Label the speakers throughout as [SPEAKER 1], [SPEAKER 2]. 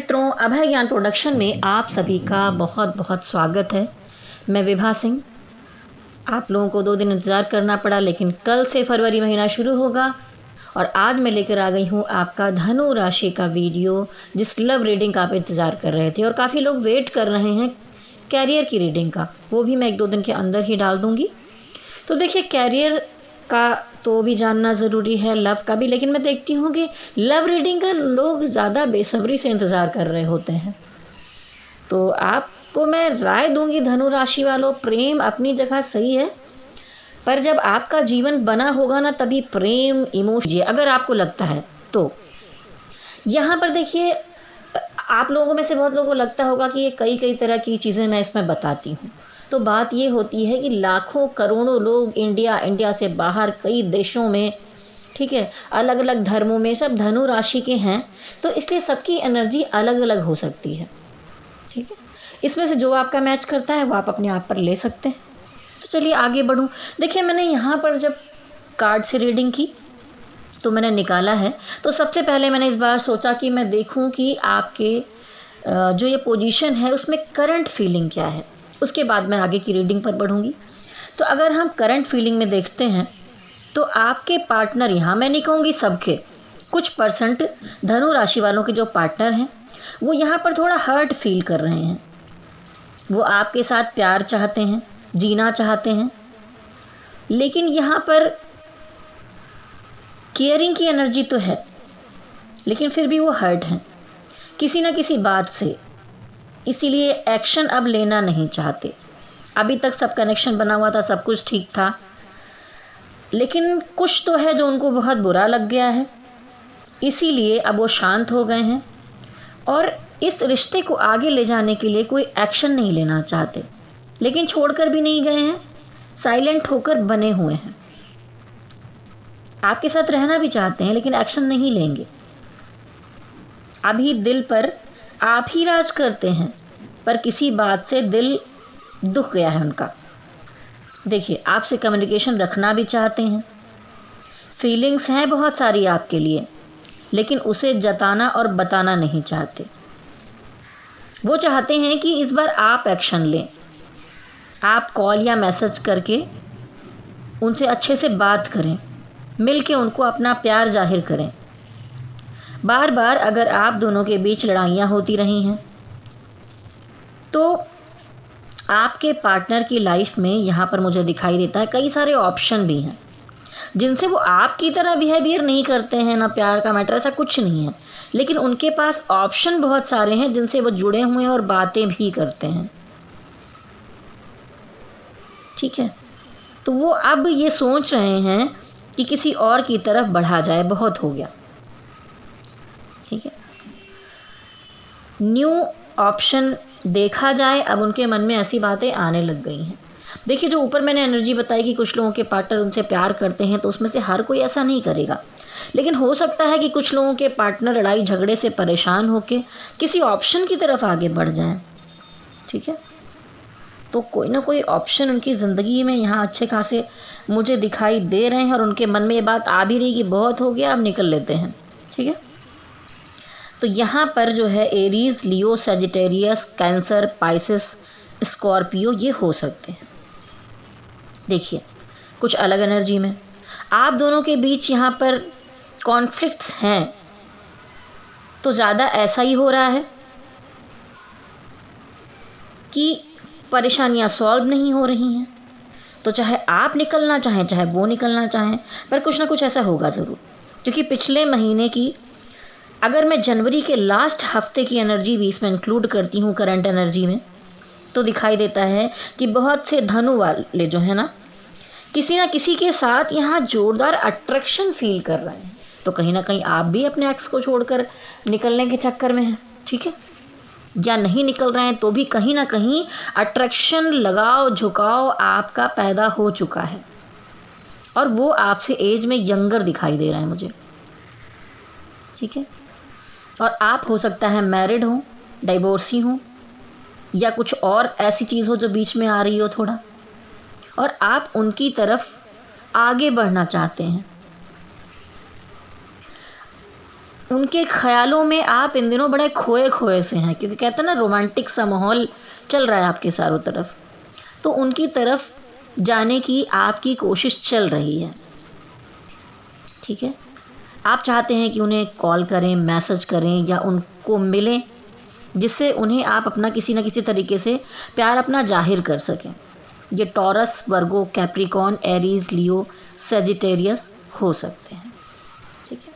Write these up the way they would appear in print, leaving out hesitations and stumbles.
[SPEAKER 1] मित्रों, अभय ज्ञान प्रोडक्शन में आप सभी का बहुत बहुत स्वागत है। मैं विभा सिंह। आप लोगों को 2 दिन इंतज़ार करना पड़ा, लेकिन कल से फरवरी महीना शुरू होगा और आज मैं लेकर आ गई हूँ आपका धनु राशि का वीडियो, जिस लव रीडिंग का आप इंतज़ार कर रहे थे और काफ़ी लोग वेट कर रहे हैं कैरियर की रीडिंग का। वो भी मैं 1-2 दिन के अंदर ही डाल दूँगी। तो देखिए, कैरियर का तो भी जानना ज़रूरी है, लव का भी, लेकिन मैं देखती हूँ कि लव रीडिंग का लोग ज़्यादा बेसब्री से इंतज़ार कर रहे होते हैं। तो आपको मैं राय दूंगी धनु राशि वालों, प्रेम अपनी जगह सही है, पर जब आपका जीवन बना होगा ना, तभी प्रेम इमोशन, अगर आपको लगता है तो। यहाँ पर देखिए, आप लोगों में से बहुत लोगों को लगता होगा कि ये कई तरह की चीज़ें मैं इसमें बताती हूँ। तो बात ये होती है कि लाखों करोड़ों लोग इंडिया से बाहर कई देशों में, ठीक है, अलग अलग धर्मों में सब धनु राशि के हैं, तो इसलिए सबकी एनर्जी अलग अलग हो सकती है। ठीक है, इसमें से जो आपका मैच करता है वो आप अपने आप पर ले सकते हैं। तो चलिए आगे बढ़ूँ। देखिए, मैंने यहाँ पर जब कार्ड से रीडिंग की तो मैंने निकाला है, तो सबसे पहले मैंने इस बार सोचा कि मैं देखूं कि आपके जो ये पोजीशन है उसमें करंट फीलिंग क्या है, उसके बाद मैं आगे की रीडिंग पर बढ़ूंगी। तो अगर हम करंट फीलिंग में देखते हैं तो आपके पार्टनर, यहाँ मैं नहीं कहूँगी सबके, कुछ परसेंट धनु राशि वालों के जो पार्टनर हैं वो यहाँ पर थोड़ा हर्ट फील कर रहे हैं। वो आपके साथ प्यार चाहते हैं, जीना चाहते हैं, लेकिन यहाँ पर केयरिंग की एनर्जी तो है, लेकिन फिर भी वो हर्ट हैं किसी ना किसी बात से, इसीलिए एक्शन अब लेना नहीं चाहते। अभी तक सब कनेक्शन बना हुआ था, सब कुछ ठीक था, लेकिन कुछ तो है जो उनको बहुत बुरा लग गया है, इसीलिए अब वो शांत हो गए हैं और इस रिश्ते को आगे ले जाने के लिए कोई एक्शन नहीं लेना चाहते, लेकिन छोड़कर भी नहीं गए हैं, साइलेंट होकर बने हुए हैं। आपके साथ रहना भी चाहते हैं, लेकिन एक्शन नहीं लेंगे। अभी दिल पर आप ही राज करते हैं, पर किसी बात से दिल दुख गया है उनका। देखिए, आपसे कम्युनिकेशन रखना भी चाहते हैं, फीलिंग्स हैं बहुत सारी आपके लिए, लेकिन उसे जताना और बताना नहीं चाहते। वो चाहते हैं कि इस बार आप एक्शन लें, आप कॉल या मैसेज करके उनसे अच्छे से बात करें, मिल के उनको अपना प्यार जाहिर करें। बार बार अगर आप दोनों के बीच लड़ाइयाँ होती रही हैं तो आपके पार्टनर की लाइफ में यहाँ पर मुझे दिखाई देता है कई सारे ऑप्शन भी हैं जिनसे वो आपकी तरह बिहेवियर नहीं करते हैं, ना प्यार का मैटर, ऐसा कुछ नहीं है, लेकिन उनके पास ऑप्शन बहुत सारे हैं जिनसे वो जुड़े हुए हैं और बातें भी करते हैं। ठीक है, तो वो अब ये सोच रहे हैं कि किसी और की तरफ बढ़ा जाए, बहुत हो गया। ठीक है, न्यू ऑप्शन देखा जाए, अब उनके मन में ऐसी बातें आने लग गई हैं। देखिए, जो ऊपर मैंने एनर्जी बताई कि कुछ लोगों के पार्टनर उनसे प्यार करते हैं, तो उसमें से हर कोई ऐसा नहीं करेगा, लेकिन हो सकता है कि कुछ लोगों के पार्टनर लड़ाई झगड़े से परेशान होकर किसी ऑप्शन की तरफ आगे बढ़ जाएं। ठीक है, तो कोई ना कोई ऑप्शन उनकी ज़िंदगी में यहाँ अच्छे खासे मुझे दिखाई दे रहे हैं और उनके मन में ये बात आ भी रही कि बहुत हो गया, अब निकल लेते हैं। ठीक है, तो यहाँ पर जो है Aries, Leo, Sagittarius, cancer, Pisces, Scorpio, ये हो सकते हैं। देखिए, कुछ अलग एनर्जी में आप दोनों के बीच यहाँ पर कॉन्फ्लिक्ट्स हैं, तो ज़्यादा ऐसा ही हो रहा है कि परेशानियाँ सॉल्व नहीं हो रही हैं। तो चाहे आप निकलना चाहें, चाहे वो निकलना चाहें, पर कुछ ना कुछ ऐसा होगा ज़रूर, क्योंकि पिछले महीने की, अगर मैं जनवरी के लास्ट हफ्ते की एनर्जी भी इसमें इंक्लूड करती हूँ करंट एनर्जी में, तो दिखाई देता है कि बहुत से धनु वाले जो है ना, किसी ना किसी के साथ यहाँ जोरदार अट्रैक्शन फील कर रहे हैं। तो कहीं ना कहीं आप भी अपने एक्स को छोड़कर निकलने के चक्कर में हैं। ठीक है, या नहीं निकल रहे हैं तो भी कहीं ना कहीं अट्रैक्शन, लगाव, झुकाव आपका पैदा हो चुका है और वो आपसे एज में यंगर दिखाई दे रहे हैं मुझे। ठीक है, और आप हो सकता है मैरिड हो, डाइवोर्सी हो, या कुछ और ऐसी चीज़ हो जो बीच में आ रही हो थोड़ा, और आप उनकी तरफ आगे बढ़ना चाहते हैं। उनके ख्यालों में आप इन दिनों बड़े खोए खोए से हैं, क्योंकि कहते हैं ना रोमांटिक सा माहौल चल रहा है आपके चारों तरफ, तो उनकी तरफ जाने की आपकी कोशिश चल रही है। ठीक है, आप चाहते हैं कि उन्हें कॉल करें, मैसेज करें या उनको मिलें, जिससे उन्हें आप अपना किसी न किसी तरीके से प्यार अपना जाहिर कर सकें। ये टॉरस, वर्गो, कैप्रिकॉर्न, एरीज, लियो, सेजिटेरियस हो सकते हैं। ठीक है,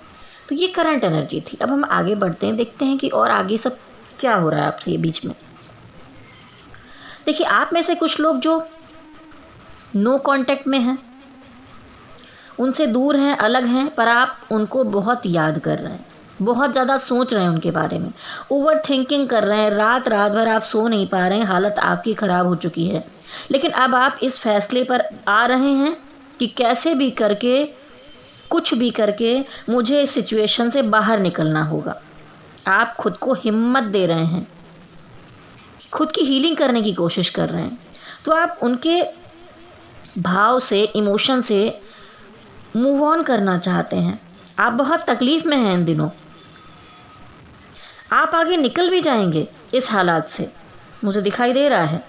[SPEAKER 1] तो ये करंट एनर्जी थी। अब हम आगे बढ़ते हैं, देखते हैं कि और आगे सब क्या हो रहा है आपसे ये बीच में। देखिए, आप में से कुछ लोग जो नो कांटेक्ट में हैं, उनसे दूर हैं, अलग हैं, पर आप उनको बहुत याद कर रहे हैं, बहुत ज़्यादा सोच रहे हैं उनके बारे में, ओवर थिंकिंग कर रहे हैं, रात रात भर आप सो नहीं पा रहे हैं, हालत आपकी ख़राब हो चुकी है। लेकिन अब आप इस फैसले पर आ रहे हैं कि कैसे भी करके, कुछ भी करके मुझे इस सिचुएशन से बाहर निकलना होगा। आप खुद को हिम्मत दे रहे हैं, खुद की हीलिंग करने की कोशिश कर रहे हैं। तो आप उनके भाव से, इमोशन से मूव ऑन करना चाहते हैं। आप बहुत तकलीफ में हैं इन दिनों, आप आगे निकल भी जाएंगे इस हालात से, मुझे दिखाई दे रहा है।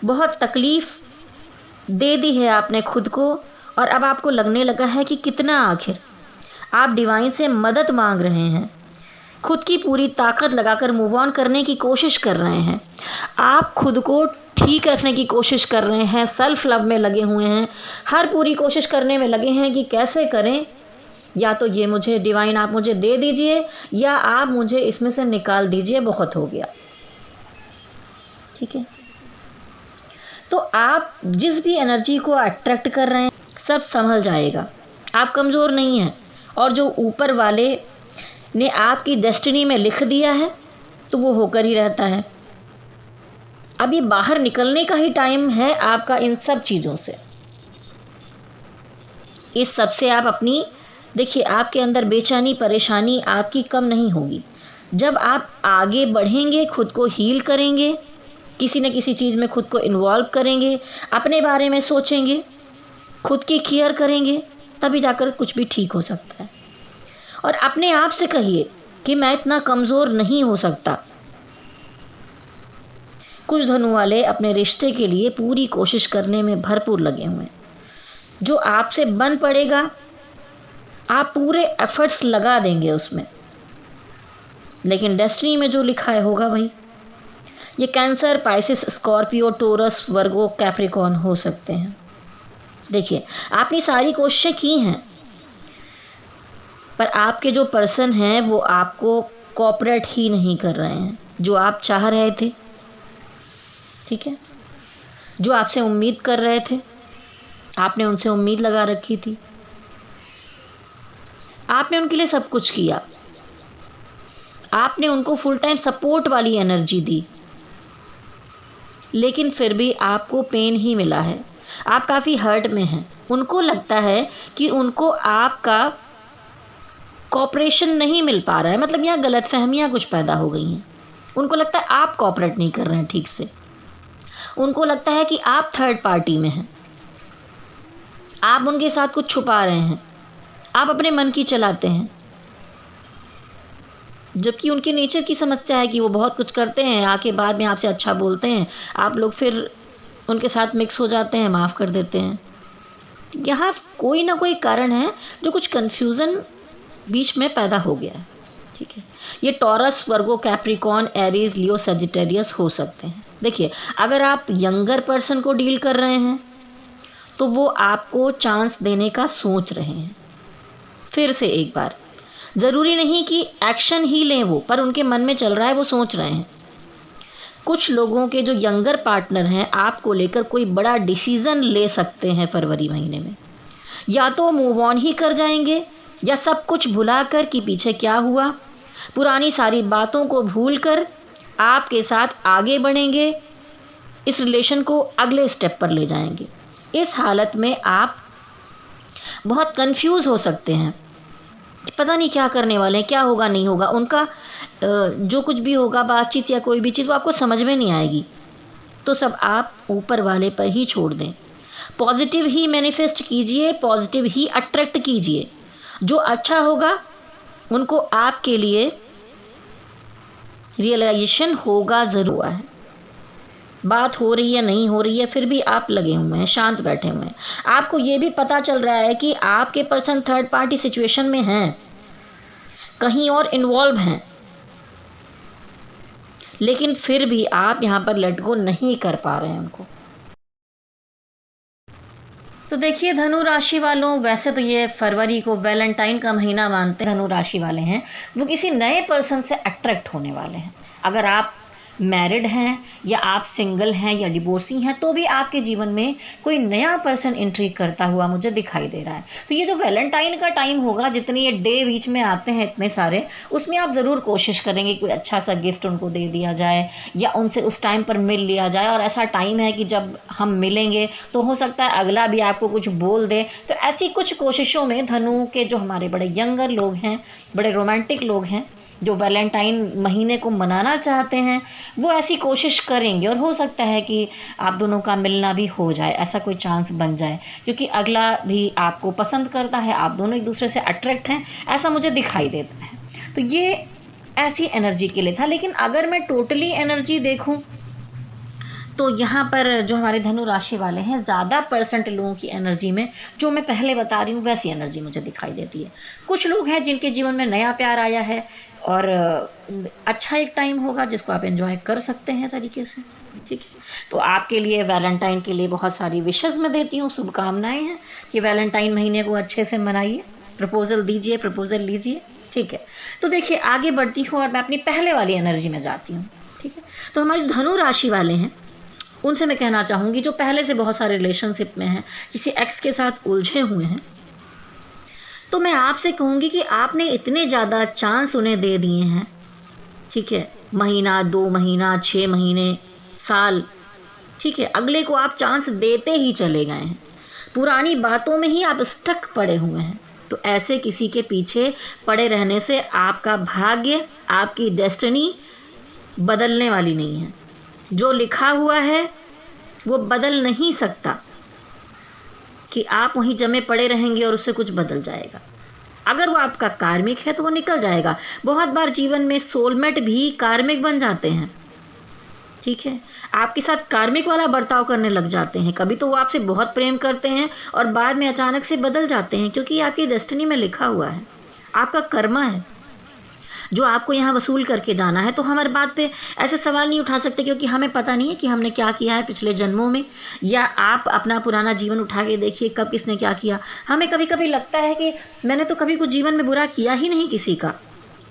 [SPEAKER 1] बहुत तकलीफ दे दी है आपने खुद को, और अब आपको लगने लगा है कि कितना आखिर आप डिवाइन से मदद मांग रहे हैं, खुद की पूरी ताकत लगाकर मूव ऑन करने की कोशिश कर रहे हैं। आप खुद को ठीक रखने की कोशिश कर रहे हैं, सेल्फ लव में लगे हुए हैं, हर पूरी कोशिश करने में लगे हैं कि कैसे करें, या तो ये मुझे डिवाइन आप मुझे दे दीजिए, या आप मुझे इसमें से निकाल दीजिए, बहुत हो गया। ठीक है, तो आप जिस भी एनर्जी को अट्रैक्ट कर रहे हैं, सब संभल जाएगा। आप कमज़ोर नहीं हैं, और जो ऊपर वाले ने आपकी डेस्टिनी में लिख दिया है तो वो होकर ही रहता है। अब ये बाहर निकलने का ही टाइम है आपका इन सब चीज़ों से। इस सब से आप अपनी, देखिए, आपके अंदर बेचैनी, परेशानी आपकी कम नहीं होगी। जब आप आगे बढ़ेंगे, खुद को हील करेंगे, किसी न किसी चीज़ में खुद को इन्वॉल्व करेंगे, अपने बारे में सोचेंगे, खुद की केयर करेंगे, तभी जाकर कुछ भी ठीक हो सकता है। और अपने आप से कहिए कि मैं इतना कमज़ोर नहीं हो सकता। कुछ धनु वाले अपने रिश्ते के लिए पूरी कोशिश करने में भरपूर लगे हुए हैं। जो आपसे बन पड़ेगा, आप पूरे एफर्ट्स लगा देंगे उसमें, लेकिन डेस्टिनी में जो लिखा है होगा वही। ये कैंसर, पाइसिस, स्कॉर्पियो, टोरस, वर्गो, कैप्रिकॉर्न हो सकते हैं। देखिए, आपने सारी कोशिशें की हैं, पर आपके जो पर्सन हैं वो आपको कोऑपरेट ही नहीं कर रहे हैं जो आप चाह रहे थे। ठीक है, जो आपसे उम्मीद कर रहे थे, आपने उनसे उम्मीद लगा रखी थी, आपने उनके लिए सब कुछ किया, आपने उनको फुल टाइम सपोर्ट वाली एनर्जी दी, लेकिन फिर भी आपको पेन ही मिला है। आप काफ़ी हर्ट में हैं। उनको लगता है कि उनको आपका कॉपरेशन नहीं मिल पा रहा है, मतलब यहाँ गलतफहमियाँ कुछ पैदा हो गई हैं। उनको लगता है आप कॉपरेट नहीं कर रहे हैं ठीक से। उनको लगता है कि आप थर्ड पार्टी में हैं, आप उनके साथ कुछ छुपा रहे हैं, आप अपने मन की चलाते हैं, जबकि उनके नेचर की समस्या है कि वो बहुत कुछ करते हैं, आके बाद में आपसे अच्छा बोलते हैं, आप लोग फिर उनके साथ मिक्स हो जाते हैं, माफ़ कर देते हैं। यहाँ कोई ना कोई कारण है जो कुछ कन्फ्यूज़न बीच में पैदा हो गया है। ठीक है, ये टॉरस, वर्गो, कैप्रिकॉर्न, एरीज, लियो, सेजिटेरियस हो सकते हैं। देखिए, अगर आप यंगर पर्सन को डील कर रहे हैं तो वो आपको चांस देने का सोच रहे हैं। फिर से एक बार, ज़रूरी नहीं कि एक्शन ही लें वो, पर उनके मन में चल रहा है, वो सोच रहे हैं। कुछ लोगों के जो यंगर पार्टनर हैं, आपको लेकर कोई बड़ा डिसीज़न ले सकते हैं फरवरी महीने में। या तो मूव ऑन ही कर जाएंगे, या सब कुछ भुला कर कि पीछे क्या हुआ, पुरानी सारी बातों को भूल कर आपके साथ आगे बढ़ेंगे, इस रिलेशन को अगले स्टेप पर ले जाएंगे। इस हालत में आप बहुत कंफ्यूज हो सकते हैं, पता नहीं क्या करने वाले हैं, क्या होगा नहीं होगा। उनका जो कुछ भी होगा, बातचीत या कोई भी चीज़, वो आपको समझ में नहीं आएगी। तो सब आप ऊपर वाले पर ही छोड़ दें। पॉजिटिव ही मैनिफेस्ट कीजिए, पॉजिटिव ही अट्रैक्ट कीजिए। जो अच्छा होगा उनको आपके लिए रियलाइजेशन होगा ज़रूर हुआ है। बात हो रही है नहीं हो रही है फिर भी आप लगे हुए हैं, शांत बैठे हुए हैं। आपको ये भी पता चल रहा है कि आपके पर्सन थर्ड पार्टी सिचुएशन में हैं, कहीं और इन्वॉल्व हैं, लेकिन फिर भी आप यहाँ पर लेट गो नहीं कर पा रहे हैं उनको। तो देखिए धनु राशि वालों, वैसे तो ये फरवरी को वैलेंटाइन का महीना मानते हैं, धनु राशि वाले हैं वो किसी नए पर्सन से अट्रैक्ट होने वाले हैं। अगर आप मैरिड हैं या आप सिंगल हैं या डिवोर्सी हैं तो भी आपके जीवन में कोई नया पर्सन एंट्री करता हुआ मुझे दिखाई दे रहा है। तो ये जो वैलेंटाइन का टाइम होगा, जितने ये डे बीच में आते हैं इतने सारे, उसमें आप ज़रूर कोशिश करेंगे कोई अच्छा सा गिफ्ट उनको दे दिया जाए या उनसे उस टाइम पर मिल लिया जाए। और ऐसा टाइम है कि जब हम मिलेंगे तो हो सकता है अगला भी आपको कुछ बोल दे। तो ऐसी कुछ कोशिशों में धनु के जो हमारे बड़े यंगर लोग हैं, बड़े रोमांटिक लोग हैं, जो वैलेंटाइन महीने को मनाना चाहते हैं, वो ऐसी कोशिश करेंगे और हो सकता है कि आप दोनों का मिलना भी हो जाए, ऐसा कोई चांस बन जाए, क्योंकि अगला भी आपको पसंद करता है, आप दोनों एक दूसरे से अट्रैक्ट हैं, ऐसा मुझे दिखाई देता है। तो ये ऐसी एनर्जी के लिए था। लेकिन अगर मैं टोटली एनर्जी देखूं तो यहाँ पर जो हमारे धनु राशि वाले हैं, ज़्यादा परसेंट लोगों की एनर्जी में जो मैं पहले बता रही हूँ वैसी एनर्जी मुझे दिखाई देती है। कुछ लोग हैं जिनके जीवन में नया प्यार आया है और अच्छा एक टाइम होगा जिसको आप एंजॉय कर सकते हैं तरीके से। ठीक है, तो आपके लिए वैलेंटाइन के लिए बहुत सारी विशेस मैं देती हूँ, शुभकामनाएं हैं कि वैलेंटाइन महीने को अच्छे से मनाइए, प्रपोजल दीजिए, प्रपोजल लीजिए। ठीक है, तो देखिए आगे बढ़ती हूँ और मैं अपनी पहले वाली एनर्जी में जाती हूँ। ठीक है, तो हमारे धनु राशि वाले हैं उनसे मैं कहना चाहूँगी जो पहले से बहुत सारे रिलेशनशिप में हैं, किसी एक्स के साथ उलझे हुए हैं, तो मैं आपसे कहूँगी कि आपने इतने ज़्यादा चांस उन्हें दे दिए हैं। ठीक है, महीना, 2 महीना, 6 महीने, साल, ठीक है, अगले को आप चांस देते ही चले गए हैं, पुरानी बातों में ही आप स्टक पड़े हुए हैं। तो ऐसे किसी के पीछे पड़े रहने से आपका भाग्य, आपकी डेस्टिनी बदलने वाली नहीं है। जो लिखा हुआ है वो बदल नहीं सकता कि आप वहीं जमे पड़े रहेंगे और उससे कुछ बदल जाएगा। अगर वो आपका कार्मिक है तो वो निकल जाएगा। बहुत बार जीवन में सोलमेट भी कार्मिक बन जाते हैं। ठीक है, आपके साथ कार्मिक वाला बर्ताव करने लग जाते हैं। कभी तो वो आपसे बहुत प्रेम करते हैं और बाद में अचानक से बदल जाते हैं, क्योंकि ये आपकी डेस्टिनी में लिखा हुआ है, आपका कर्मा है जो आपको यहाँ वसूल करके जाना है। तो हम हर बात पे ऐसे सवाल नहीं उठा सकते, क्योंकि हमें पता नहीं है कि हमने क्या किया है पिछले जन्मों में। या आप अपना पुराना जीवन उठा के देखिए, कब किसने क्या किया। हमें कभी कभी लगता है कि मैंने तो कभी कुछ जीवन में बुरा किया ही नहीं किसी का,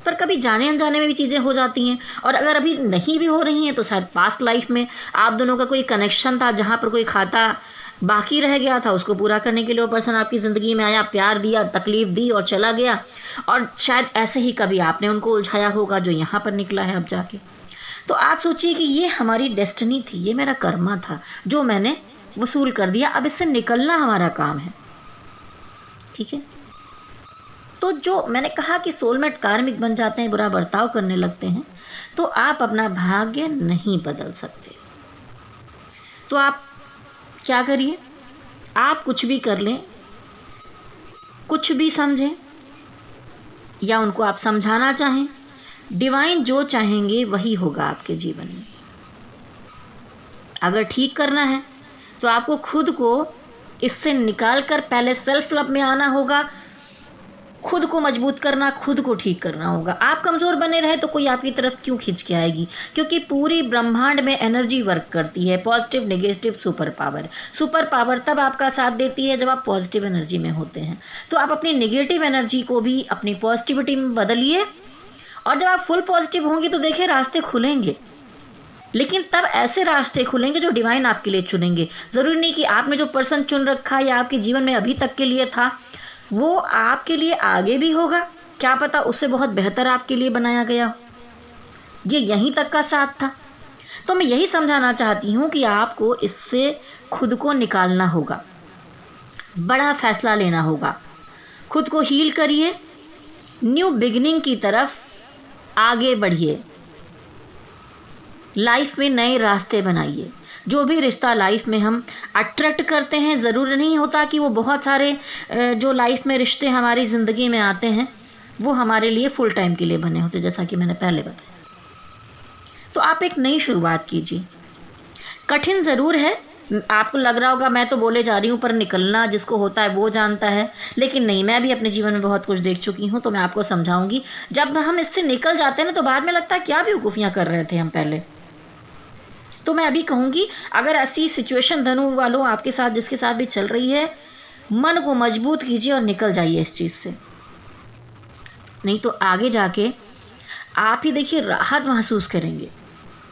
[SPEAKER 1] पर कभी जाने अनजाने में भी चीज़ें हो जाती हैं। और अगर अभी नहीं भी हो रही हैं तो शायद पास्ट लाइफ में आप दोनों का कोई कनेक्शन था, जहाँ पर कोई खाता बाकी रह गया था, उसको पूरा करने के लिए वो पर्सन आपकी ज़िंदगी में आया, प्यार दिया, तकलीफ दी और चला गया। और शायद ऐसे ही कभी आपने उनको उलझाया होगा जो यहाँ पर निकला है अब जाके। तो आप सोचिए कि ये हमारी डेस्टिनी थी, ये मेरा कर्मा था जो मैंने वसूल कर दिया, अब इससे निकलना हमारा काम है। ठीक है, तो जो मैंने कहा कि सोलमेट कार्मिक बन जाते हैं, बुरा बर्ताव करने लगते हैं, तो आप अपना भाग्य नहीं बदल सकते। तो आप क्या करिए, आप कुछ भी कर लें, कुछ भी समझें या उनको आप समझाना चाहें, डिवाइन जो चाहेंगे वही होगा आपके जीवन में। अगर ठीक करना है तो आपको खुद को इससे निकाल कर पहले सेल्फ लव में आना होगा, खुद को मजबूत करना, खुद को ठीक करना होगा। आप कमज़ोर बने रहे तो कोई आपकी तरफ क्यों खींच के आएगी, क्योंकि पूरी ब्रह्मांड में एनर्जी वर्क करती है, positive, negative, super power. Super power तब आपका साथ देती है जब आप पॉजिटिव एनर्जी में होते हैं। तो आप अपनी नेगेटिव एनर्जी को भी अपनी पॉजिटिविटी में बदलिए, और जब आप फुल पॉजिटिव होंगे तो देखिए रास्ते खुलेंगे। लेकिन तब ऐसे रास्ते खुलेंगे जो डिवाइन आपके लिए चुनेंगे। ज़रूरी नहीं कि आपने जो पर्सन चुन रखा या आपके जीवन में अभी तक के लिए था वो आपके लिए आगे भी होगा, क्या पता उससे बहुत बेहतर आपके लिए बनाया गया हो। ये यहीं तक का साथ था। तो मैं यही समझाना चाहती हूँ कि आपको इससे खुद को निकालना होगा, बड़ा फैसला लेना होगा, खुद को हील करिए, न्यू बिगिनिंग की तरफ आगे बढ़िए, लाइफ में नए रास्ते बनाइए। जो भी रिश्ता लाइफ में हम अट्रैक्ट करते हैं, ज़रूरी नहीं होता कि वो बहुत सारे जो लाइफ में रिश्ते हमारी ज़िंदगी में आते हैं वो हमारे लिए फुल टाइम के लिए बने होते, जैसा कि मैंने पहले बताया। तो आप एक नई शुरुआत कीजिए। कठिन ज़रूर है, आपको लग रहा होगा मैं तो बोले जा रही हूँ, पर निकलना जिसको होता है वो जानता है। लेकिन नहीं, मैं भी अपने जीवन में बहुत कुछ देख चुकी हूँ, तो मैं आपको समझाऊंगी। जब हम इससे निकल जाते हैं ना, तो बाद में लगता है क्या बेवकूफ़ियाँ कर रहे थे हम पहले। तो मैं अभी कहूँगी, अगर ऐसी सिचुएशन धनु वालों आपके साथ जिसके साथ भी चल रही है, मन को मजबूत कीजिए और निकल जाइए इस चीज़ से। नहीं तो आगे जाके आप ही देखिए राहत महसूस करेंगे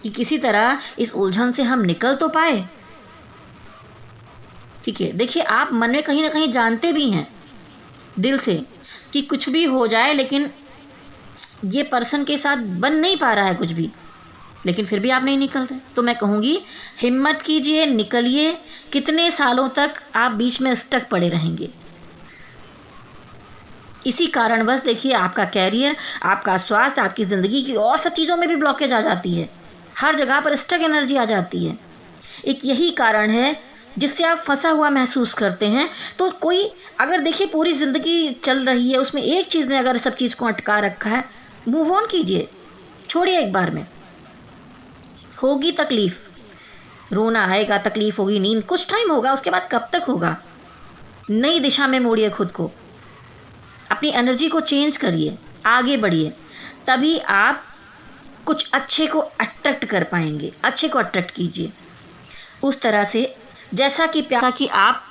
[SPEAKER 1] कि किसी तरह इस उलझन से हम निकल तो पाए। ठीक है, देखिए आप मन में कहीं ना कहीं जानते भी हैं दिल से कि कुछ भी हो जाए, लेकिन ये पर्सन के साथ बन नहीं पा रहा है कुछ भी, लेकिन फिर भी आप नहीं निकल रहे। तो मैं कहूँगी हिम्मत कीजिए, निकलिए। कितने सालों तक आप बीच में स्टक पड़े रहेंगे? इसी कारणवश देखिए आपका कैरियर, आपका स्वास्थ्य, आपकी ज़िंदगी की और सब चीज़ों में भी ब्लॉकेज आ जाती है। हर जगह पर स्टक एनर्जी आ जाती है। एक यही कारण है जिससे आप फंसा हुआ महसूस करते हैं। तो कोई अगर देखिए पूरी ज़िंदगी चल रही है, उसमें एक चीज़ ने अगर सब चीज़ को अटका रखा है, मूव ऑन कीजिए, छोड़िए एक बार में। होगी तकलीफ, रोना आएगा, तकलीफ होगी, नींद कुछ टाइम होगा, उसके बाद कब तक होगा? नई दिशा में मोड़िए खुद को, अपनी एनर्जी को चेंज करिए, आगे बढ़िए। तभी आप कुछ अच्छे को अट्रैक्ट कर पाएंगे। अच्छे को अट्रैक्ट कीजिए उस तरह से जैसा कि आप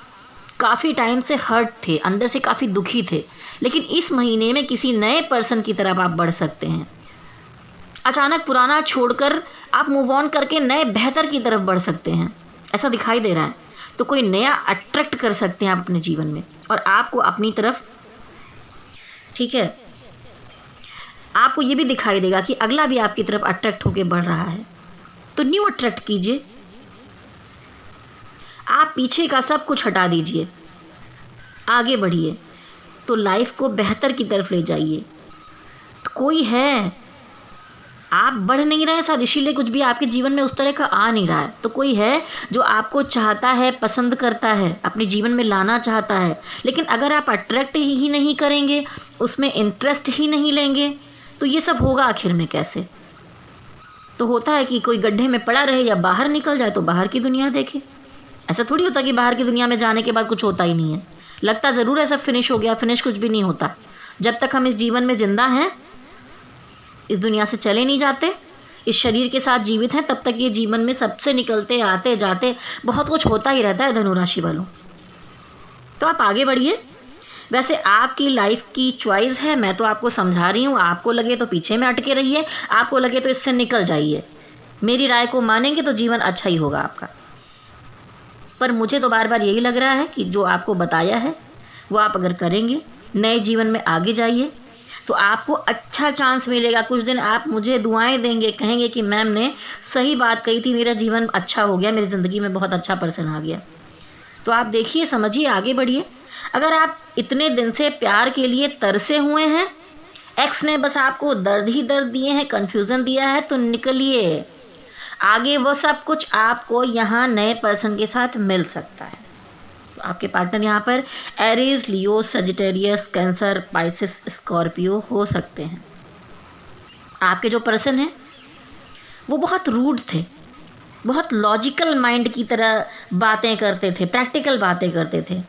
[SPEAKER 1] काफ़ी टाइम से हर्ट थे, अंदर से काफ़ी दुखी थे, लेकिन इस महीने में किसी नए पर्सन की तरफ आप बढ़ सकते हैं। अचानक पुराना छोड़कर आप मूव ऑन करके नए बेहतर की तरफ बढ़ सकते हैं, ऐसा दिखाई दे रहा है। तो कोई नया अट्रैक्ट कर सकते हैं आप अपने जीवन में और आपको अपनी तरफ। ठीक है, आपको ये भी दिखाई देगा कि अगला भी आपकी तरफ अट्रैक्ट होकर बढ़ रहा है। तो न्यू अट्रैक्ट कीजिए। आप पीछे का सब कुछ हटा दीजिए, आगे बढ़िए। तो लाइफ को बेहतर की तरफ ले जाइए। तो कोई है, आप बढ़ नहीं रहे शायद, इसीलिए कुछ भी आपके जीवन में उस तरह का आ नहीं रहा है। तो कोई है जो आपको चाहता है, पसंद करता है, अपने जीवन में लाना चाहता है। लेकिन अगर आप अट्रैक्ट ही नहीं करेंगे, उसमें इंटरेस्ट ही नहीं लेंगे, तो ये सब होगा आखिर में कैसे? तो होता है कि कोई गड्ढे में पड़ा रहे या बाहर निकल जाए तो बाहर की दुनिया देखे। ऐसा थोड़ी होता कि बाहर की दुनिया में जाने के बाद कुछ होता ही नहीं है। लगता ज़रूर है सब फिनिश हो गया, फिनिश कुछ भी नहीं होता। जब तक हम इस जीवन में जिंदा हैं, इस दुनिया से चले नहीं जाते, इस शरीर के साथ जीवित हैं, तब तक ये जीवन में सबसे निकलते आते जाते बहुत कुछ होता ही रहता है धनु राशि वालों। तो आप आगे बढ़िए। वैसे आपकी लाइफ की चॉइस है, मैं तो आपको समझा रही हूँ। आपको लगे तो पीछे में अटके रहिए, आपको लगे तो इससे निकल जाइए। मेरी राय को मानेंगे तो जीवन अच्छा ही होगा आपका। पर मुझे तो बार बार यही लग रहा है कि जो आपको बताया है वो आप अगर करेंगे, नए जीवन में आगे जाइए, तो आपको अच्छा चांस मिलेगा। कुछ दिन आप मुझे दुआएं देंगे, कहेंगे कि मैम ने सही बात कही थी, मेरा जीवन अच्छा हो गया, मेरी ज़िंदगी में बहुत अच्छा पर्सन आ गया। तो आप देखिए, समझिए, आगे बढ़िए। अगर आप इतने दिन से प्यार के लिए तरसे हुए हैं, एक्स ने बस आपको दर्द ही दर्द दिए हैं, कन्फ्यूज़न दिया है, तो निकलिए आगे। वो सब कुछ आपको यहाँ नए पर्सन के साथ मिल सकता है। तो आपके पार्टनर यहाँ पर Aries, Leo, Sagittarius, cancer, Pisces, Scorpio हो सकते हैं। आपके जो पर्सन हैं वो बहुत रूड थे, बहुत लॉजिकल माइंड की तरह बातें करते थे, प्रैक्टिकल बातें करते थे।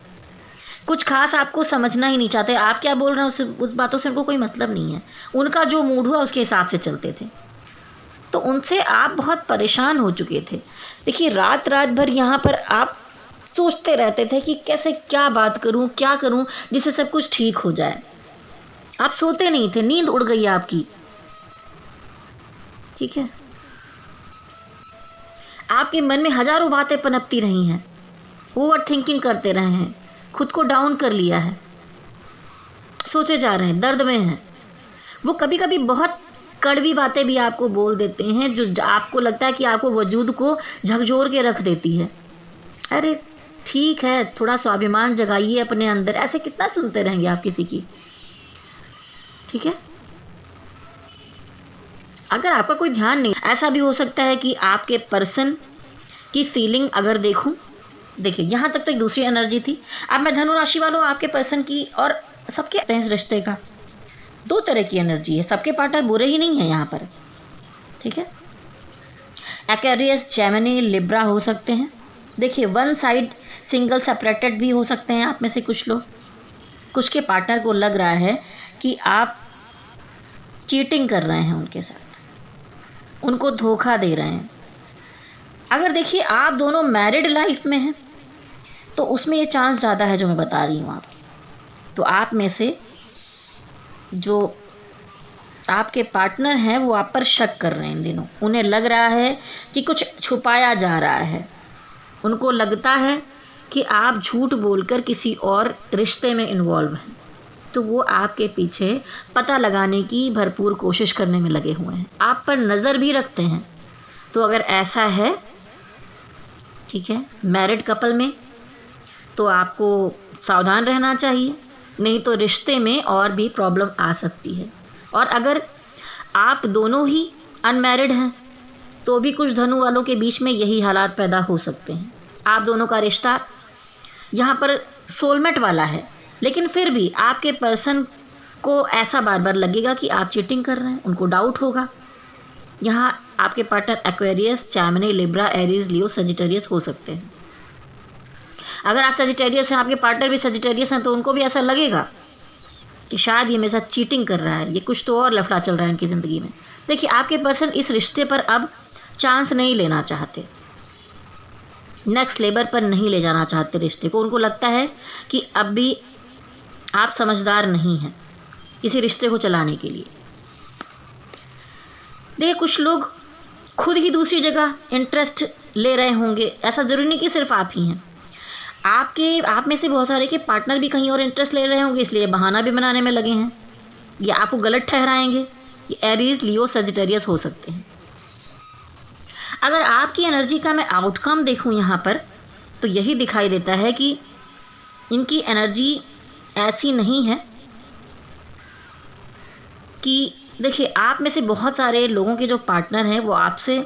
[SPEAKER 1] कुछ खास आपको समझना ही नहीं चाहते। आप क्या बोल रहे हैं उस बातों से उनको कोई मतलब नहीं है। उनका जो मूड हुआ उसके हिसाब से चलते थे। तो उनसे आप बहुत परेशान हो चुके थे। देखिए, रात रात भर यहाँ पर आप सोचते रहते थे कि कैसे क्या बात करूं, क्या करूं जिससे सब कुछ ठीक हो जाए। आप सोते नहीं थे, नींद उड़ गई आपकी। ठीक है, आपके मन में हजारों बातें पनपती रही हैं, ओवर थिंकिंग करते रहे हैं, खुद को डाउन कर लिया है, सोचे जा रहे हैं, दर्द में हैं। वो कभी कभी बहुत कड़वी बातें भी आपको बोल देते हैं जो आपको लगता है कि आपको वजूद को झकझोर के रख देती है। अरे ठीक है, थोड़ा स्वाभिमान जगाइए अपने अंदर। ऐसे कितना सुनते रहेंगे आप किसी की? ठीक है, अगर आपका कोई ध्यान नहीं, ऐसा भी हो सकता है कि आपके पर्सन की फीलिंग अगर देखूं, देखिए यहाँ तक तो एक दूसरी एनर्जी थी। अब मैं धनु राशि वालों आपके पर्सन की और सबके इस रिश्ते का दो तरह की एनर्जी है, सबके पार्टनर बुरे ही नहीं है यहाँ पर, ठीक है। एक्वेरियस, जेमिनी, लिब्रा हो सकते हैं। देखिए, वन साइड सिंगल सेपरेटेड भी हो सकते हैं आप में से कुछ लोग। कुछ के पार्टनर को लग रहा है कि आप चीटिंग कर रहे हैं उनके साथ, उनको धोखा दे रहे हैं। अगर देखिए आप दोनों मैरिड लाइफ में हैं तो उसमें ये चांस ज़्यादा है जो मैं बता रही हूँ आपको। तो आप में से जो आपके पार्टनर हैं वो आप पर शक कर रहे हैं इन दिनों। उन्हें लग रहा है कि कुछ छुपाया जा रहा है। उनको लगता है कि आप झूठ बोलकर किसी और रिश्ते में इन्वॉल्व हैं। तो वो आपके पीछे पता लगाने की भरपूर कोशिश करने में लगे हुए हैं, आप पर नज़र भी रखते हैं। तो अगर ऐसा है, ठीक है, मैरिड कपल में, तो आपको सावधान रहना चाहिए, नहीं तो रिश्ते में और भी प्रॉब्लम आ सकती है। और अगर आप दोनों ही अनमैरिड हैं तो भी कुछ धनु वालों के बीच में यही हालात पैदा हो सकते हैं। आप दोनों का रिश्ता यहाँ पर सोलमेट वाला है, लेकिन फिर भी आपके पर्सन को ऐसा बार बार लगेगा कि आप चीटिंग कर रहे हैं, उनको डाउट होगा। यहाँ आपके partner Aquarius, Gemini, Libra, Aries, Leo, Sagittarius हो सकते हैं। अगर आप सजिटेरियस हैं, आपके पार्टनर भी सजिटेरियस हैं, तो उनको भी ऐसा लगेगा कि शायद ये मेरे साथ चीटिंग कर रहा है, ये कुछ तो और लफड़ा चल रहा है इनकी ज़िंदगी में। देखिए, आपके पर्सन इस रिश्ते पर अब चांस नहीं लेना चाहते, नेक्स्ट लेवल पर नहीं ले जाना चाहते रिश्ते को। उनको लगता है कि अब भी आप समझदार नहीं हैं किसी रिश्ते को चलाने के लिए। देखिए, कुछ लोग खुद ही दूसरी जगह इंटरेस्ट ले रहे होंगे, ऐसा ज़रूरी नहीं कि सिर्फ आप ही हैं। आप में से बहुत सारे के पार्टनर भी कहीं और इंटरेस्ट ले रहे होंगे, इसलिए बहाना भी बनाने में लगे हैं, ये आपको गलत ठहराएंगे। ये एरीज, लियो, सजिटेरियस हो सकते हैं। अगर आपकी एनर्जी का मैं आउटकम देखूं यहाँ पर, तो यही दिखाई देता है कि इनकी एनर्जी ऐसी नहीं है कि, देखिए, आप में से बहुत सारे लोगों के जो पार्टनर हैं वो आपसे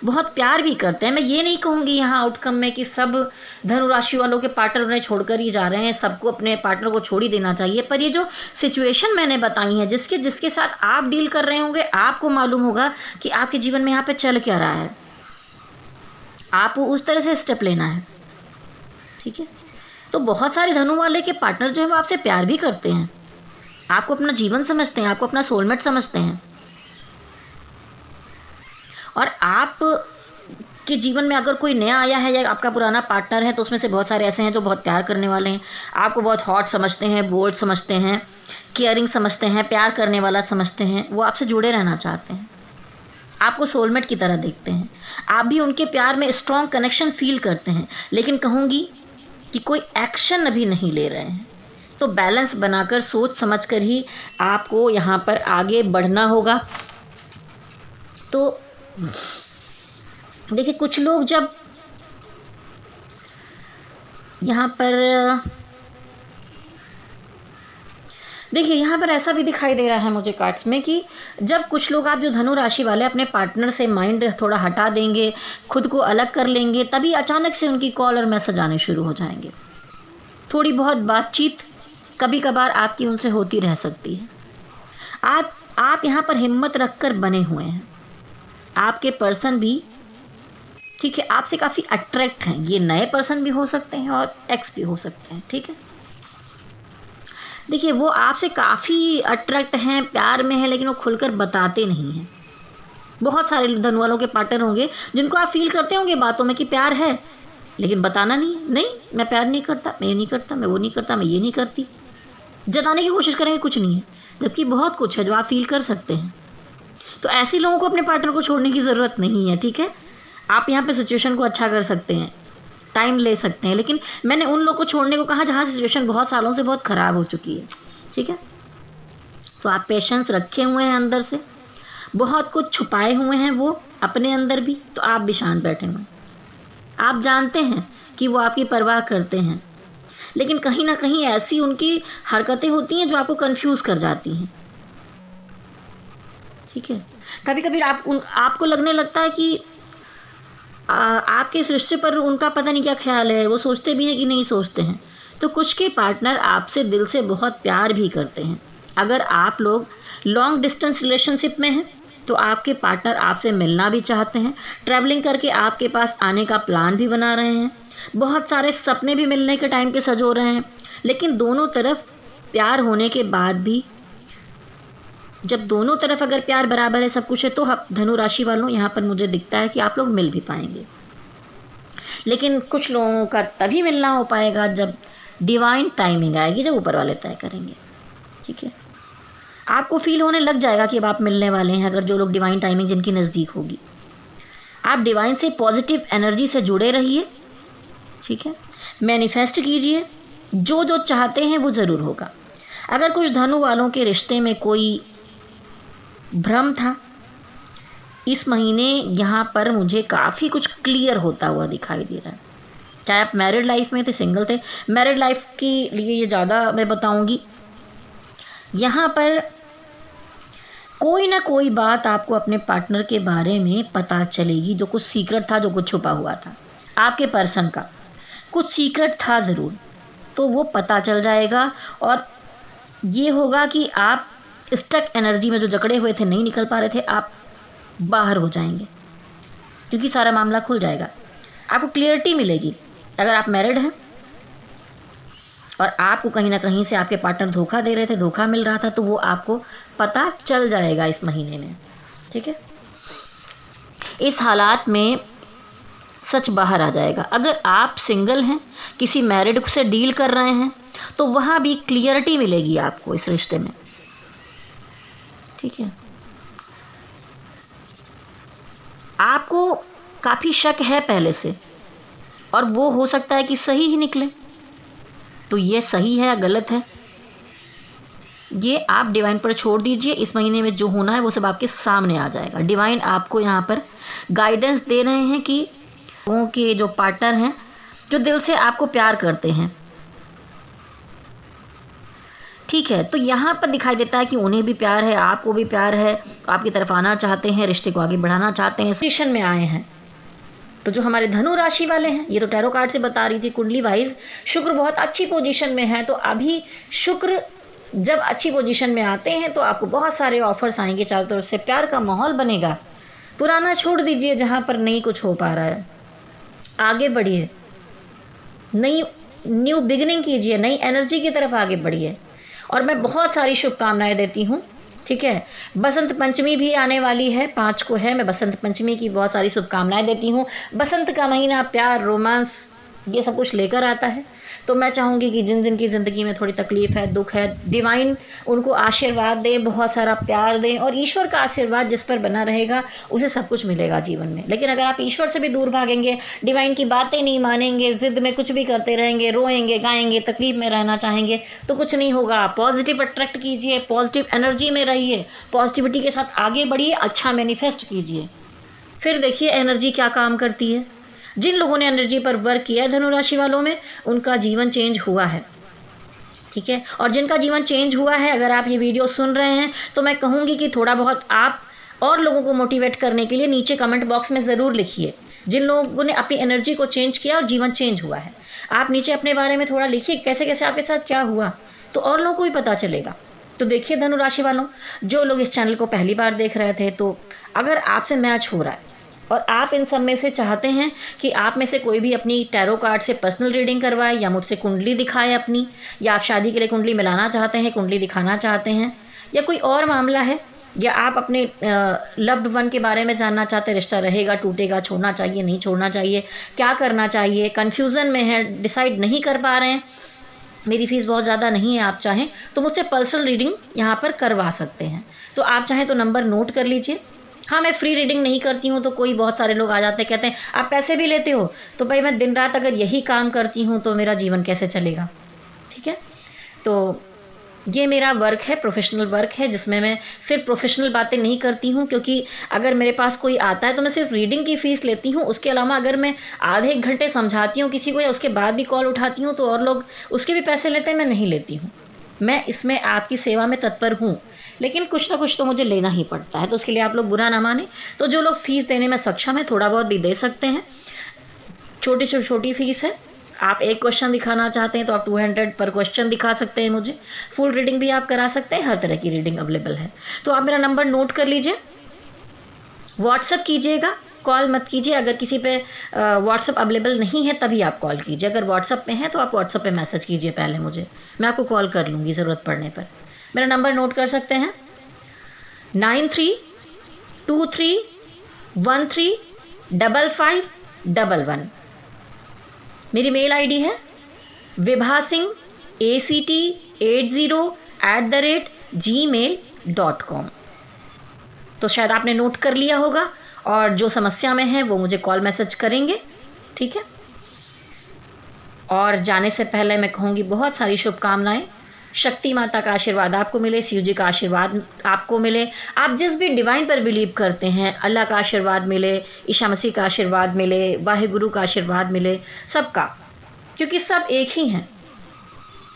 [SPEAKER 1] बहुत प्यार भी करते हैं। मैं ये नहीं कहूँगी यहाँ आउटकम में कि सब धनु राशि वालों के पार्टनर उन्हें छोड़कर ही जा रहे हैं, सबको अपने पार्टनर को छोड़ ही देना चाहिए। पर ये जो सिचुएशन मैंने बताई है, जिसके साथ आप डील कर रहे होंगे, आपको मालूम होगा कि आपके जीवन में यहाँ पे चल क्या रहा है। आपको उस तरह से स्टेप लेना है, ठीक है। तो बहुत सारे धनु वाले के पार्टनर जो है वो आपसे प्यार भी करते हैं, आपको अपना जीवन समझते हैं, आपको अपना सोलमेट समझते हैं। और आप के जीवन में अगर कोई नया आया है या आपका पुराना पार्टनर है, तो उसमें से बहुत सारे ऐसे हैं जो बहुत प्यार करने वाले हैं, आपको बहुत हॉट समझते हैं, बोल्ड समझते हैं, केयरिंग समझते हैं, प्यार करने वाला समझते हैं। वो आपसे जुड़े रहना चाहते हैं, आपको सोलमेट की तरह देखते हैं। आप भी उनके प्यार में स्ट्रॉन्ग कनेक्शन फील करते हैं, लेकिन कहूँगी कि कोई एक्शन अभी नहीं ले रहे हैं। तो बैलेंस बनाकर, सोच समझ कर ही आपको यहाँ पर आगे बढ़ना होगा। तो देखिए, कुछ लोग जब यहाँ पर, देखिए यहाँ पर ऐसा भी दिखाई दे रहा है मुझे कार्ड्स में कि जब कुछ लोग, आप जो धनु राशि वाले, अपने पार्टनर से माइंड थोड़ा हटा देंगे, खुद को अलग कर लेंगे, तभी अचानक से उनकी कॉल और मैसेज आने शुरू हो जाएंगे। थोड़ी बहुत बातचीत कभी कभार आपकी उनसे होती रह सकती है। आप यहाँ पर हिम्मत रखकर बने हुए हैं। आपके पर्सन भी, ठीक है, आपसे काफ़ी अट्रैक्ट हैं। ये नए पर्सन भी हो सकते हैं और एक्स भी हो सकते हैं, ठीक है। देखिए, वो आपसे काफ़ी अट्रैक्ट हैं, प्यार में हैं, लेकिन वो खुलकर बताते नहीं हैं। बहुत सारे धनु वालों के पार्टनर होंगे जिनको आप फील करते होंगे बातों में कि प्यार है, लेकिन बताना नहीं, मैं प्यार नहीं करता, मैं ये नहीं करता, मैं वो नहीं करता, मैं ये नहीं करती। जताने की कोशिश करेंगे कुछ नहीं है, जबकि बहुत कुछ है जो आप फील कर सकते हैं। तो ऐसे लोगों को अपने पार्टनर को छोड़ने की ज़रूरत नहीं है, ठीक है। आप यहाँ पे सिचुएशन को अच्छा कर सकते हैं, टाइम ले सकते हैं, लेकिन मैंने उन लोगों को छोड़ने को कहा जहाँ सिचुएशन बहुत सालों से बहुत ख़राब हो चुकी है, ठीक है। तो आप पेशेंस रखे हुए हैं, अंदर से बहुत कुछ छुपाए हुए हैं वो अपने अंदर भी, तो आप भी शांत बैठे हुए हैं। आप जानते हैं कि वो आपकी परवाह करते हैं, लेकिन कहीं ना कहीं ऐसी उनकी हरकतें होती हैं जो आपको कंफ्यूज कर जाती हैं, ठीक है। कभी कभी आपको लगने लगता है कि आपके इस रिश्ते पर उनका पता नहीं क्या ख्याल है, वो सोचते भी हैं कि नहीं सोचते हैं। तो कुछ के पार्टनर आपसे दिल से बहुत प्यार भी करते हैं, अगर आप लोग लॉन्ग डिस्टेंस रिलेशनशिप में हैं तो आपके पार्टनर आपसे मिलना भी चाहते हैं, ट्रैवलिंग करके आपके पास आने का प्लान भी बना रहे हैं, बहुत सारे सपने भी मिलने के टाइम के सजो रहे हैं। लेकिन दोनों तरफ प्यार होने के बाद भी, जब दोनों तरफ अगर प्यार बराबर है, सब कुछ है, तो धनु राशि वालों यहाँ पर मुझे दिखता है कि आप लोग मिल भी पाएंगे। लेकिन कुछ लोगों का तभी मिलना हो पाएगा जब डिवाइन टाइमिंग आएगी, जब ऊपर वाले तय करेंगे। ठीक है, आपको फील होने लग जाएगा कि अब आप मिलने वाले हैं, अगर जो लोग डिवाइन टाइमिंग जिनकी नज़दीक होगी। आप डिवाइन से पॉजिटिव एनर्जी से जुड़े रहिए। ठीक है, मैनिफेस्ट कीजिए, जो जो चाहते हैं वो ज़रूर होगा। अगर कुछ धनु वालों के रिश्ते में कोई भ्रम था, इस महीने यहाँ पर मुझे काफ़ी कुछ क्लियर होता हुआ दिखाई दे रहा है। चाहे आप मैरिड लाइफ में थे, सिंगल थे, मैरिड लाइफ के लिए ये ज़्यादा मैं बताऊंगी। यहाँ पर कोई ना कोई बात आपको अपने पार्टनर के बारे में पता चलेगी, जो कुछ सीक्रेट था, जो कुछ छुपा हुआ था, आपके पर्सन का कुछ सीक्रेट था ज़रूर, तो वो पता चल जाएगा। और ये होगा कि आप स्टक एनर्जी में जो जकड़े हुए थे, नहीं निकल पा रहे थे, आप बाहर हो जाएंगे, क्योंकि सारा मामला खुल जाएगा, आपको क्लियरिटी मिलेगी। अगर आप मैरिड हैं और आपको कहीं ना कहीं से आपके पार्टनर धोखा दे रहे थे, धोखा मिल रहा था, तो वो आपको पता चल जाएगा इस महीने में। ठीक है, इस हालात में सच बाहर आ जाएगा। अगर आप सिंगल हैं, किसी मैरिड से डील कर रहे हैं, तो वहां भी क्लियरिटी मिलेगी आपको इस रिश्ते में। ठीक है, आपको काफी शक है पहले से, और वो हो सकता है कि सही ही निकले। तो ये सही है या गलत है, ये आप डिवाइन पर छोड़ दीजिए। इस महीने में जो होना है वो सब आपके सामने आ जाएगा। डिवाइन आपको यहाँ पर गाइडेंस दे रहे हैं कि लोगों के जो पार्टनर हैं, जो दिल से आपको प्यार करते हैं, ठीक है, तो यहाँ पर दिखाई देता है कि उन्हें भी प्यार है, आपको भी प्यार है, आपकी तरफ आना चाहते हैं, रिश्ते को आगे बढ़ाना चाहते हैं, स्टेशन में आए हैं। तो जो हमारे धनु राशि वाले हैं, ये तो टैरो कार्ड से बता रही थी, कुंडली वाइज शुक्र बहुत अच्छी पोजीशन में है। तो अभी शुक्र जब अच्छी पोजीशन में आते हैं तो आपको बहुत सारे ऑफर्स आएंगे, चारों तरफ से प्यार का माहौल बनेगा। पुराना छोड़ दीजिए, जहां पर नहीं कुछ हो पा रहा है, आगे बढ़िए, नई न्यू बिगिनिंग कीजिए, नई एनर्जी की तरफ आगे बढ़िए। और मैं बहुत सारी शुभकामनाएं देती हूँ। ठीक है, बसंत पंचमी भी आने वाली है, 5 को है। मैं बसंत पंचमी की बहुत सारी शुभकामनाएं देती हूँ। बसंत का महीना प्यार, रोमांस, ये सब कुछ लेकर आता है। तो मैं चाहूँगी कि जिन जिन की ज़िंदगी में थोड़ी तकलीफ है, दुख है, डिवाइन उनको आशीर्वाद दे, बहुत सारा प्यार दें, और ईश्वर का आशीर्वाद जिस पर बना रहेगा उसे सब कुछ मिलेगा जीवन में। लेकिन अगर आप ईश्वर से भी दूर भागेंगे, डिवाइन की बातें नहीं मानेंगे, जिद में कुछ भी करते रहेंगे, रोएंगे, गाएंगे, तकलीफ में रहना चाहेंगे, तो कुछ नहीं होगा। पॉजिटिव अट्रैक्ट कीजिए, पॉजिटिव एनर्जी में रहिए, पॉजिटिविटी के साथ आगे बढ़िए, अच्छा मैनिफेस्ट कीजिए, फिर देखिए एनर्जी क्या काम करती है। जिन लोगों ने एनर्जी पर वर्क किया है धनु राशि वालों में, उनका जीवन चेंज हुआ है। ठीक है, और जिनका जीवन चेंज हुआ है, अगर आप ये वीडियो सुन रहे हैं तो मैं कहूँगी कि थोड़ा बहुत आप और लोगों को मोटिवेट करने के लिए नीचे कमेंट बॉक्स में ज़रूर लिखिए। जिन लोगों ने अपनी एनर्जी को चेंज किया और जीवन चेंज हुआ है, आप नीचे अपने बारे में थोड़ा लिखिए, कैसे कैसे आपके साथ क्या हुआ, तो और लोगों को भी पता चलेगा। तो देखिए धनु राशि वालों, जो लोग इस चैनल को पहली बार देख रहे थे, तो अगर आपसे मैच हो रहा है और आप इन सब में से चाहते हैं कि आप में से कोई भी अपनी टैरो कार्ड से पर्सनल रीडिंग करवाए, या मुझसे कुंडली दिखाए अपनी, या आप शादी के लिए कुंडली मिलाना चाहते हैं, कुंडली दिखाना चाहते हैं, या कोई और मामला है, या आप अपने लव्ड वन के बारे में जानना चाहते हैं, रिश्ता रहेगा, टूटेगा, छोड़ना चाहिए, नहीं छोड़ना चाहिए, क्या करना चाहिए, कन्फ्यूज़न में है, डिसाइड नहीं कर पा रहे हैं, मेरी फीस बहुत ज़्यादा नहीं है, आप चाहें तो मुझसे पर्सनल रीडिंग यहाँ पर करवा सकते हैं। तो आप चाहें तो नंबर नोट कर लीजिए। हाँ, मैं फ्री रीडिंग नहीं करती हूँ, तो कोई बहुत सारे लोग आ जाते हैं, कहते हैं आप पैसे भी लेते हो, तो भाई मैं दिन रात अगर यही काम करती हूँ तो मेरा जीवन कैसे चलेगा। ठीक है, तो ये मेरा वर्क है, प्रोफेशनल वर्क है, जिसमें मैं सिर्फ प्रोफेशनल बातें नहीं करती हूँ, क्योंकि अगर मेरे पास कोई आता है तो मैं सिर्फ रीडिंग की फ़ीस लेती हूँ। उसके अलावा अगर मैं आधे एक घंटे समझाती हूँ किसी को, या उसके बाद भी कॉल उठाती हूँ, तो और लोग उसके भी पैसे लेते हैं, मैं नहीं लेती हूँ। मैं इसमें आपकी सेवा में तत्पर हूँ, लेकिन कुछ ना कुछ तो मुझे लेना ही पड़ता है, तो उसके लिए आप लोग बुरा ना माने। तो जो लोग फीस देने में सक्षम है, थोड़ा बहुत भी दे सकते हैं, छोटी से छोटी फीस है, आप एक क्वेश्चन दिखाना चाहते हैं तो आप 200 पर क्वेश्चन दिखा सकते हैं मुझे। फुल रीडिंग भी आप करा सकते हैं, हर तरह की रीडिंग अवेलेबल है। तो आप मेरा नंबर नोट कर लीजिए, व्हाट्सअप कीजिएगा, कॉल मत कीजिए। अगर किसी पे व्हाट्सअप अवेलेबल नहीं है तभी आप कॉल कीजिए। अगर व्हाट्सअप पे हैं तो आप व्हाट्सअप पे मैसेज कीजिए पहले मुझे, मैं आपको कॉल कर लूँगी ज़रूरत पड़ने पर। मेरा नंबर नोट कर सकते हैं 9323135511। मेरी मेल आईडी है vibhasingh8080@gmail.com। तो शायद आपने नोट कर लिया होगा, और जो समस्या में है वो मुझे कॉल मैसेज करेंगे, ठीक है। और जाने से पहले मैं कहूँगी बहुत सारी शुभकामनाएं। शक्ति माता का आशीर्वाद आपको मिले, शिव जी का आशीर्वाद आपको मिले, आप जिस भी डिवाइन पर बिलीव करते हैं, अल्लाह का आशीर्वाद मिले, ईशा मसीह का आशीर्वाद मिले, वाहिगुरु का आशीर्वाद मिले, सबका, क्योंकि सब एक ही हैं।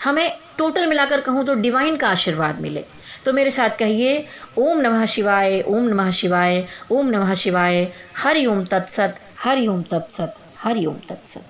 [SPEAKER 1] हमें टोटल मिलाकर कहूँ तो डिवाइन का आशीर्वाद मिले। तो मेरे साथ कहिए ओम नमः शिवाय, ओम नमः शिवाय, ओम नमः शिवाय। हरि ओम तत्सत, हरि ओम तत्सत, हरि ओम तत्सत।